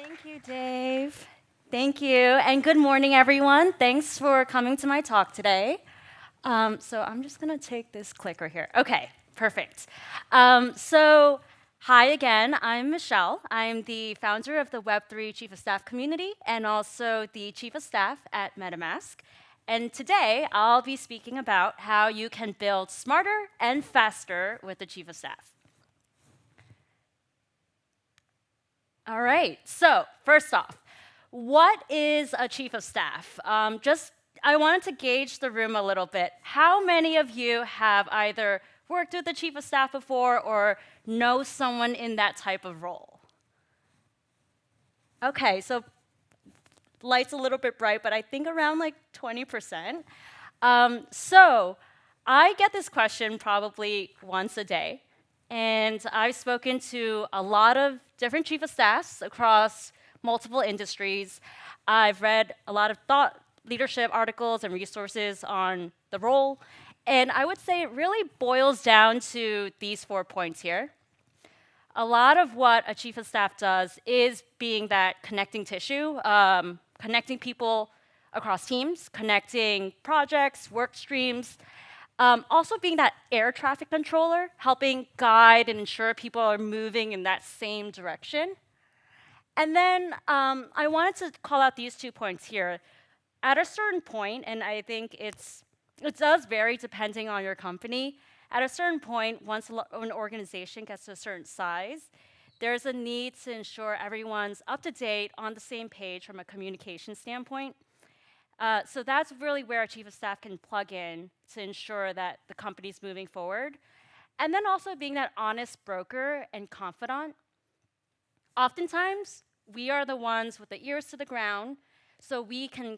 Thank you, Dave. Thank you, and good morning, everyone. Thanks for coming to my talk today. So I'm just gonna take this clicker here. Okay, perfect. Hi again, I'm Michelle. I'm the founder of the Web3 Chief of Staff community and also the Chief of Staff at MetaMask. And today, I'll be speaking about how you can build smarter and faster with the Chief of Staff. All right, so first off, what is a chief of staff? I wanted to gauge the room a little bit. How many of you have either worked with the chief of staff before or know someone in that type of role? Okay, so light's a little bit bright, but I think around like 20%. So I get this question probably once a day. And I've spoken to a lot of different chief of staffs across multiple industries. I've read a lot of thought leadership articles and resources on the role. And I would say it really boils down to these 4 points here. A lot of what a chief of staff does is being that connecting tissue, connecting people across teams, connecting projects, work streams, also being that air traffic controller, helping guide and ensure people are moving in that same direction. And then I wanted to call out these 2 points here. At a certain point, and I think it does vary depending on your company, at a certain point, once an organization gets to a certain size, there's a need to ensure everyone's up to date, on the same page from a communication standpoint. So that's really where a chief of staff can plug in to ensure that the company's moving forward. And then also being that honest broker and confidant. Oftentimes, we are the ones with the ears to the ground, so we can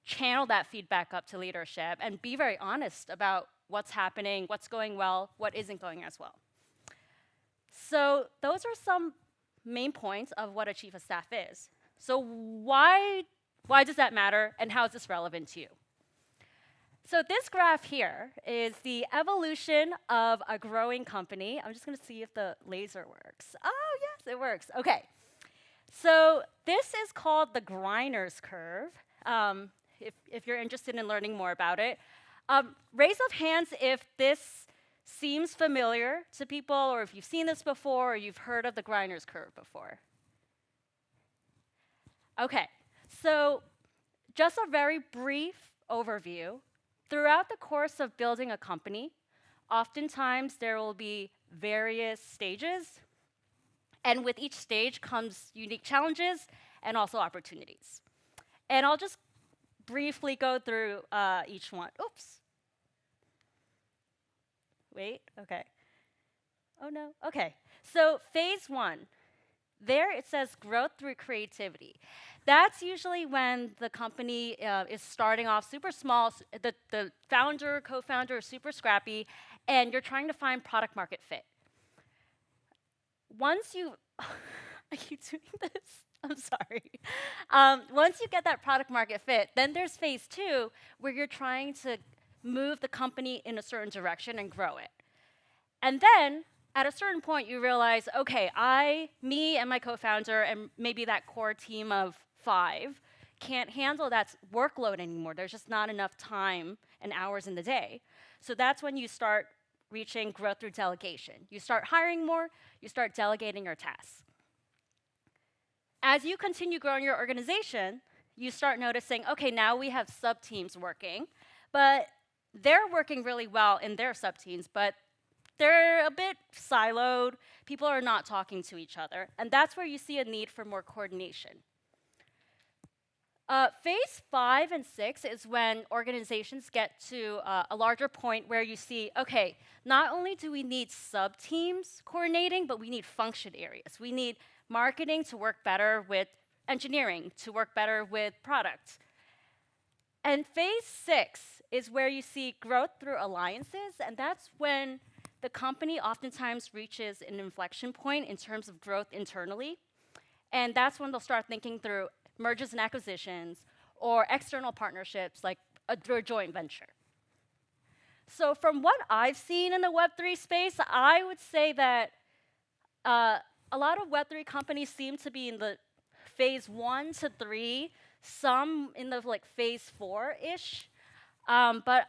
channel that feedback up to leadership and be very honest about what's happening, what's going well, what isn't going as well. So those are some main points of what a chief of staff is. So why does that matter, and how is this relevant to you? So this graph here is the evolution of a growing company. I'm just going to see if the laser works. Oh, yes, it works. OK. So this is called the Griner's curve, if you're interested in learning more about it. Raise of hands if this seems familiar to people, or if you've seen this before, or you've heard of the Griner's curve before. OK. So just a very brief overview. Throughout the course of building a company, oftentimes there will be various stages. And with each stage comes unique challenges and also opportunities. And I'll just briefly go through each one. Oops. Wait, OK. Oh, no. OK. So phase 1. There it says growth through creativity. That's usually when the company is starting off super small, the founder, co-founder is super scrappy, and you're trying to find product market fit. Once you, are you doing this? I'm sorry. Once you get that product market fit, then there's phase 2, where you're trying to move the company in a certain direction and grow it. And then at a certain point, you realize, OK, me and my co-founder and maybe that core team of 5 can't handle that workload anymore. There's just not enough time and hours in the day. So that's when you start reaching growth through delegation. You start hiring more, you start delegating your tasks. As you continue growing your organization, you start noticing, OK, now we have sub-teams working, but they're working really well in their sub-teams, but they're a bit siloed. People are not talking to each other. And that's where you see a need for more coordination. Phase 5 and 6 is when organizations get to a larger point where you see, OK, not only do we need sub-teams coordinating, but we need function areas. We need marketing to work better with engineering, to work better with product. And phase 6 is where you see growth through alliances, and that's when the company oftentimes reaches an inflection point in terms of growth internally. And that's when they'll start thinking through mergers and acquisitions or external partnerships like a joint venture. So from what I've seen in the Web3 space, I would say that a lot of Web3 companies seem to be in the phase 1 to 3, some in the like phase 4-ish. But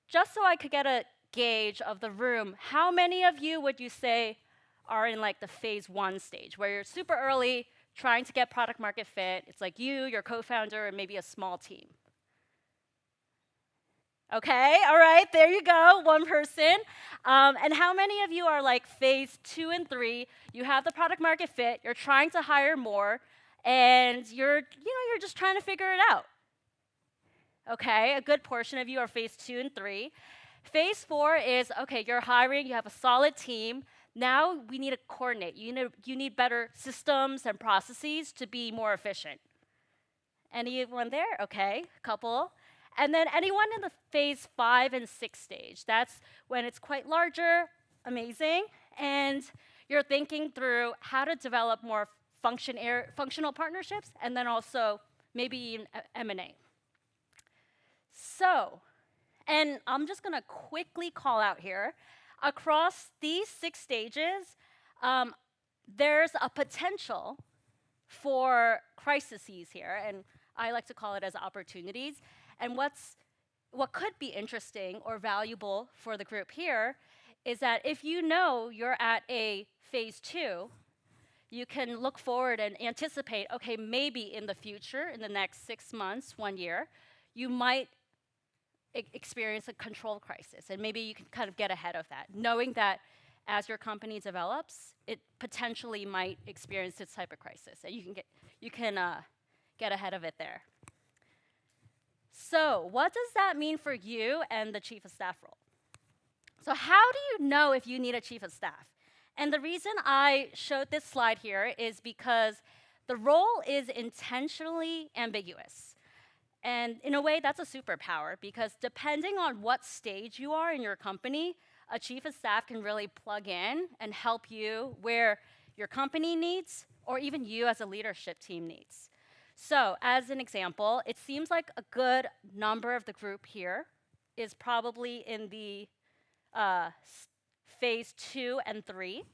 just so I could get a gauge of the room, how many of you would you say are in like the phase 1 stage, where you're super early, trying to get product market fit? It's like you, your co-founder, and maybe a small team. Okay, all right, there you go, one person. And how many of you are like phase 2 and 3? You have the product market fit, you're trying to hire more, and you're just trying to figure it out. Okay, a good portion of you are phase 2 and 3. Phase 4 is, okay, you're hiring, you have a solid team. Now we need to coordinate. You need better systems and processes to be more efficient. Anyone there? Okay, a couple. And then anyone in the phase 5 and 6 stage, that's when it's quite larger, amazing, and you're thinking through how to develop more functional partnerships, and then also maybe in M&A. So, and I'm just gonna quickly call out here, across these 6 stages, there's a potential for crises here, and I like to call it as opportunities. And what could be interesting or valuable for the group here is that if you know you're at a phase 2, you can look forward and anticipate, okay, maybe in the future, in the next 6 months, 1 year, you might experience a control crisis, and maybe you can kind of get ahead of that, knowing that as your company develops, it potentially might experience this type of crisis, and you can get ahead of it there. So, what does that mean for you and the chief of staff role? So, how do you know if you need a chief of staff? And the reason I showed this slide here is because the role is intentionally ambiguous. And in a way, that's a superpower, because depending on what stage you are in your company, a chief of staff can really plug in and help you where your company needs, or even you as a leadership team needs. So, as an example, it seems like a good number of the group here is probably in the phase 2 and 3.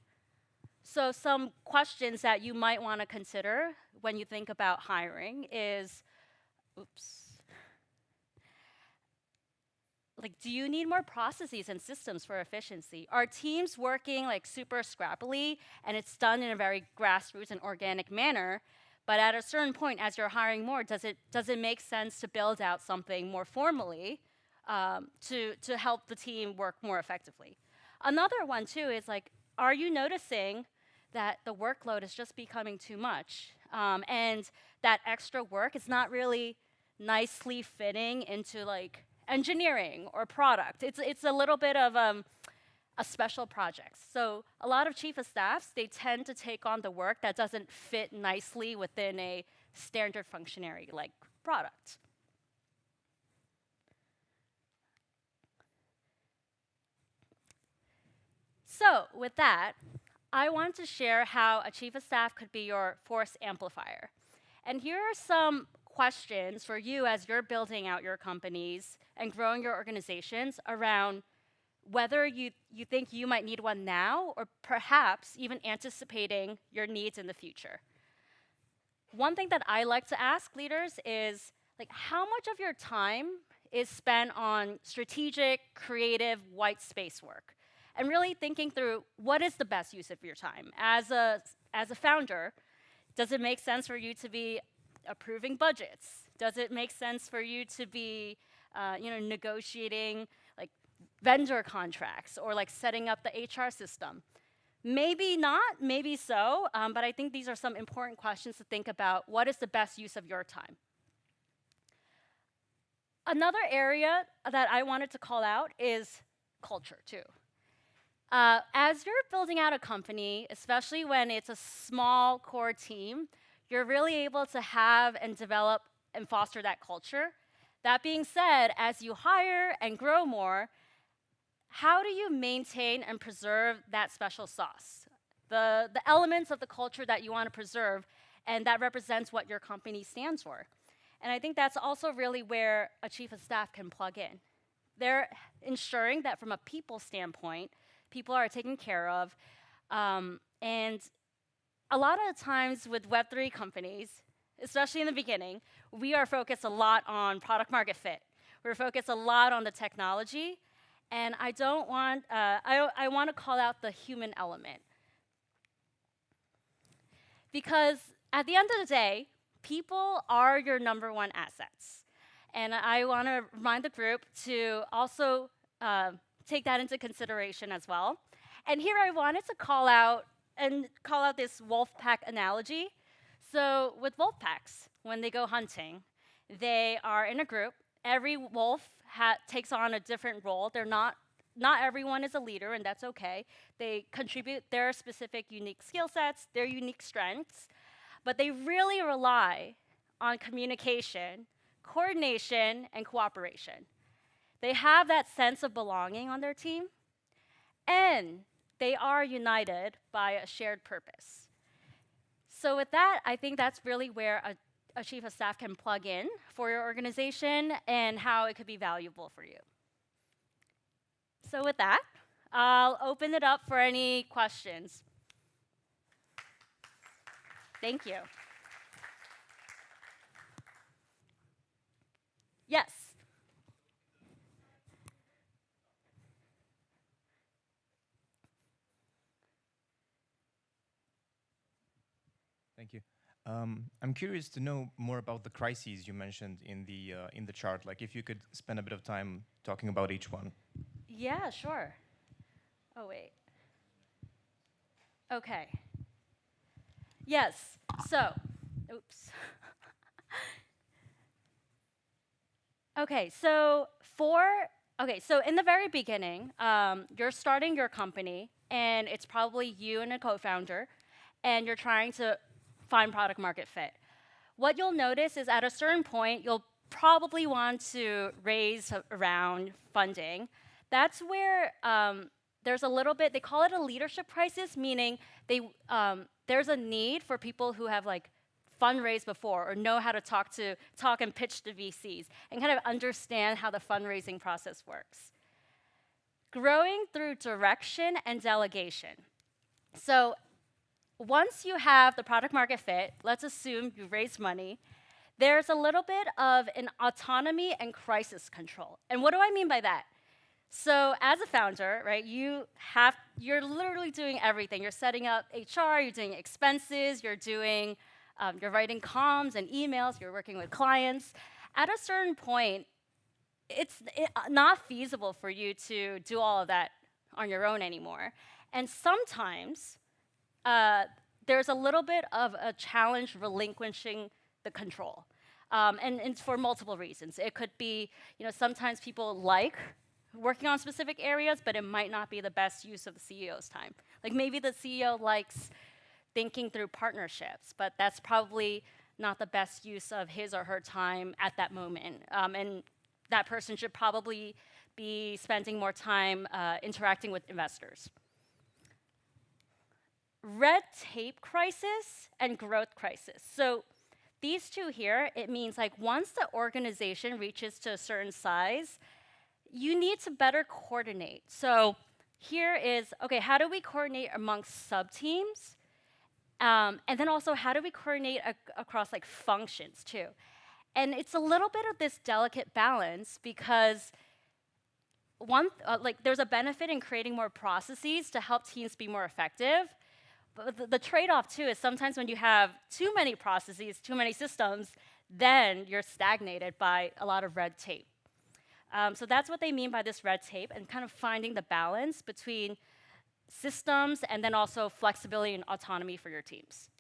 So, some questions that you might want to consider when you think about hiring is, like, do you need more processes and systems for efficiency? Are teams working like super scrappily and it's done in a very grassroots and organic manner? But at a certain point, as you're hiring more, does it make sense to build out something more formally to help the team work more effectively? Another one too is like, are you noticing that the workload is just becoming too much, and that extra work is not really nicely fitting into like engineering or product? It's a little bit of a special project. So a lot of chief of staffs, they tend to take on the work that doesn't fit nicely within a standard functionary like product. So with that, I want to share how a chief of staff could be your force amplifier. And here are some questions for you as you're building out your companies and growing your organizations around whether you think you might need one now, or perhaps even anticipating your needs in the future. One thing that I like to ask leaders is, like, how much of your time is spent on strategic, creative, white space work? And really thinking through, what is the best use of your time? As a founder, does it make sense for you to be approving budgets? Does it make sense for you to be negotiating like vendor contracts, or like setting up the HR system? Maybe not, maybe so, but I think these are some important questions to think about. What is the best use of your time? Another area that I wanted to call out is culture too. As you're building out a company, especially when it's a small core team, you're really able to have and develop and foster that culture. That being said, as you hire and grow more, how do you maintain and preserve that special sauce? The elements of the culture that you want to preserve, and that represents what your company stands for. And I think that's also really where a chief of staff can plug in. They're ensuring that from a people standpoint, people are taken care of. And a lot of the times with Web3 companies, especially in the beginning, we are focused a lot on product market fit. We're focused a lot on the technology, and I don't want, I want to call out the human element. Because at the end of the day, people are your number one assets. And I want to remind the group to also take that into consideration as well. And here I wanted to call out this wolf pack analogy. So with wolf packs, when they go hunting, they are in a group. Every wolf takes on a different role. Not everyone is a leader, and that's okay. They contribute their specific unique skill sets, their unique strengths, but they really rely on communication, coordination, and cooperation. They have that sense of belonging on their team, and they are united by a shared purpose. So with that, I think that's really where a chief of staff can plug in for your organization and how it could be valuable for you. So with that, I'll open it up for any questions. Thank you. Yes. Thank you. I'm curious to know more about the crises you mentioned in the chart. Like, if you could spend a bit of time talking about each one. Yeah, sure. Oh, wait. Okay. Yes. So, oops. Okay, so in the very beginning, you're starting your company, and it's probably you and a co-founder, and you're trying to find product market fit. What you'll notice is at a certain point, you'll probably want to raise around funding. That's where there's a little bit, they call it a leadership crisis, meaning there's a need for people who have like fundraised before or know how to talk and pitch to VCs and kind of understand how the fundraising process works. Growing through direction and delegation. So once you have the product market fit, let's assume you raised money, there's a little bit of an autonomy and crisis control. And what do I mean by that? So as a founder, right, you're literally doing everything. You're setting up HR, you're doing expenses, you're writing comms and emails, you're working with clients. At a certain point, it's not feasible for you to do all of that on your own anymore. And sometimes there's a little bit of a challenge relinquishing the control. And it's for multiple reasons. It could be, sometimes people like working on specific areas, but it might not be the best use of the CEO's time. Like maybe the CEO likes thinking through partnerships, but that's probably not the best use of his or her time at that moment. And that person should probably be spending more time interacting with investors. Red tape crisis and growth crisis. So these two here, it means like once the organization reaches to a certain size, you need to better coordinate. So here is, okay, how do we coordinate amongst sub-teams? And then also, how do we coordinate across like functions too? And it's a little bit of this delicate balance because there's a benefit in creating more processes to help teams be more effective. But the trade-off too is sometimes when you have too many processes, too many systems, then you're stagnated by a lot of red tape. So that's what they mean by this red tape and kind of finding the balance between systems and then also flexibility and autonomy for your teams.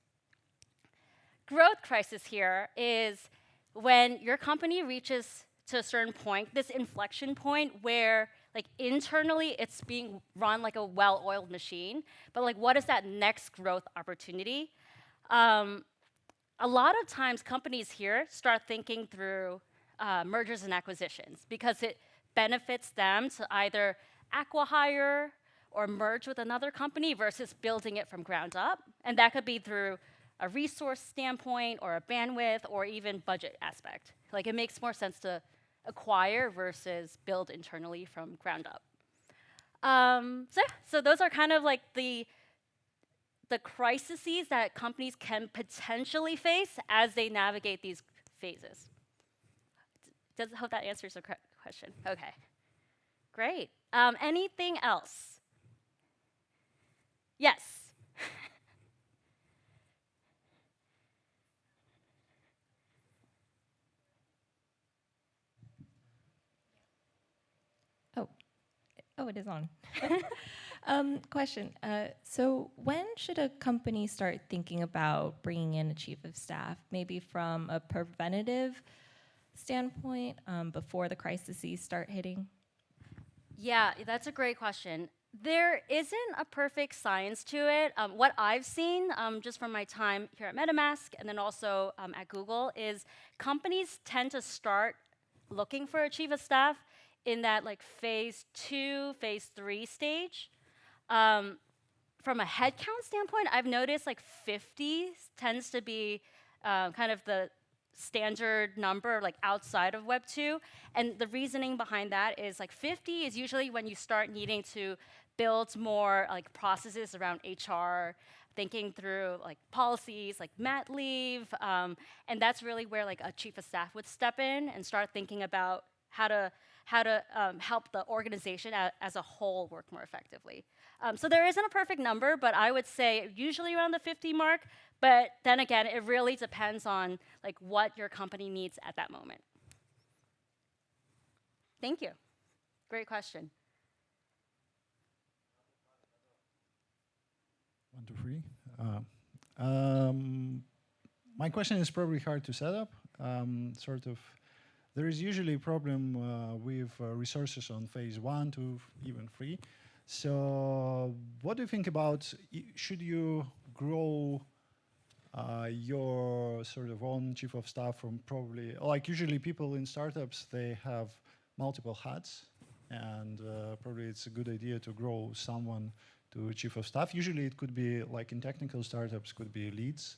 Growth crisis here is when your company reaches to a certain point, this inflection point where like internally it's being run like a well-oiled machine, but like what is that next growth opportunity? A lot of times companies here start thinking through mergers and acquisitions because it benefits them to either acqui-hire or merge with another company versus building it from ground up. And that could be through a resource standpoint or a bandwidth or even budget aspect. Like it makes more sense to acquire versus build internally from ground up. So those are kind of like the the crises that companies can potentially face as they navigate these phases. Hope that answers the question. Okay, great. Anything else? Yes. Oh, oh, it is on. Question. So when should a company start thinking about bringing in a chief of staff? Maybe from a preventative standpoint, before the crises start hitting? Yeah, that's a great question. There isn't a perfect science to it. What I've seen, just from my time here at MetaMask and then also at Google, is companies tend to start looking for a chief of staff in that like phase 2, phase 3 stage. From a headcount standpoint, I've noticed like 50 tends to be kind of the standard number like outside of Web 2. And the reasoning behind that is like 50 is usually when you start needing to build more like processes around HR, thinking through like policies like mat leave. And that's really where like a chief of staff would step in and start thinking about how to help the organization as a whole work more effectively. So there isn't a perfect number, but I would say usually around the 50 mark. But then again, it really depends on like what your company needs at that moment. Thank you. Great question. 1, 2, 3. My question is probably hard to set up. There is usually a problem with resources on phase 1 to even 3. So what do you think about, should you grow your sort of own chief of staff from probably, like usually people in startups, they have multiple hats, and probably it's a good idea to grow someone to chief of staff. Usually it could be, like in technical startups, could be leads.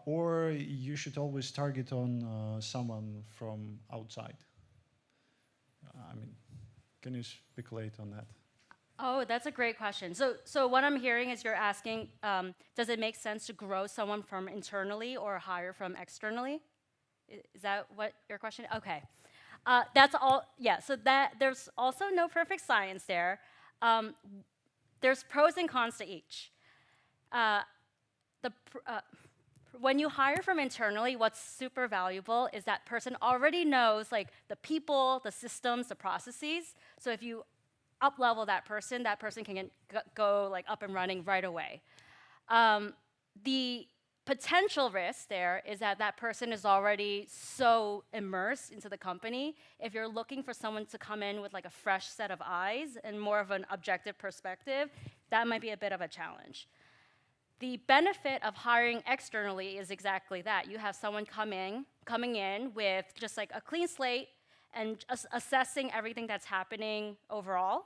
Or you should always target on someone from outside. I mean, can you speculate on that? Oh, that's a great question. So what I'm hearing is you're asking, does it make sense to grow someone from internally or hire from externally? Is that what your question? Okay. That's all, yeah, so there's also no perfect science there. There's pros and cons to each. When you hire from internally, what's super valuable is that person already knows like the people, the systems, the processes. So if you up-level that person can go like up and running right away. The potential risk there is that that person is already so immersed into the company. If you're looking for someone to come in with like a fresh set of eyes and more of an objective perspective, that might be a bit of a challenge. The benefit of hiring externally is exactly that. You have someone coming in with just like a clean slate and assessing everything that's happening overall.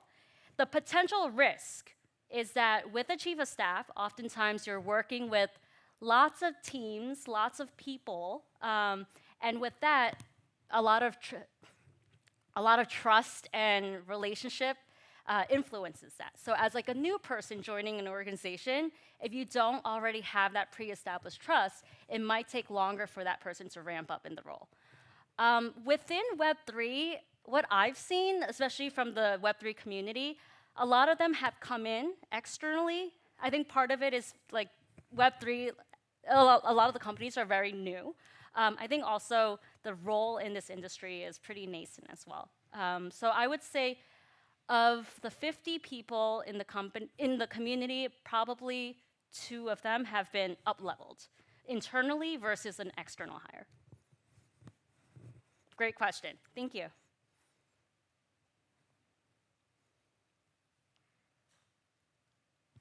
The potential risk is that with a chief of staff, oftentimes you're working with lots of teams, lots of people, and with that, a lot of trust and relationship influences that. So as like a new person joining an organization, if you don't already have that pre-established trust, it might take longer for that person to ramp up in the role. Within Web3, what I've seen, especially from the Web3 community, a lot of them have come in externally. I think part of it is like Web3, a lot of the companies are very new. I think also the role in this industry is pretty nascent as well. So I would say of the 50 people in the community, probably 2 of them have been up-leveled internally versus an external hire. Great question. Thank you.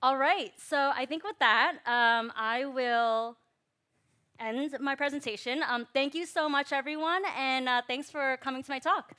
All right, so I think with that, I will end my presentation. Thank you so much, everyone, and thanks for coming to my talk.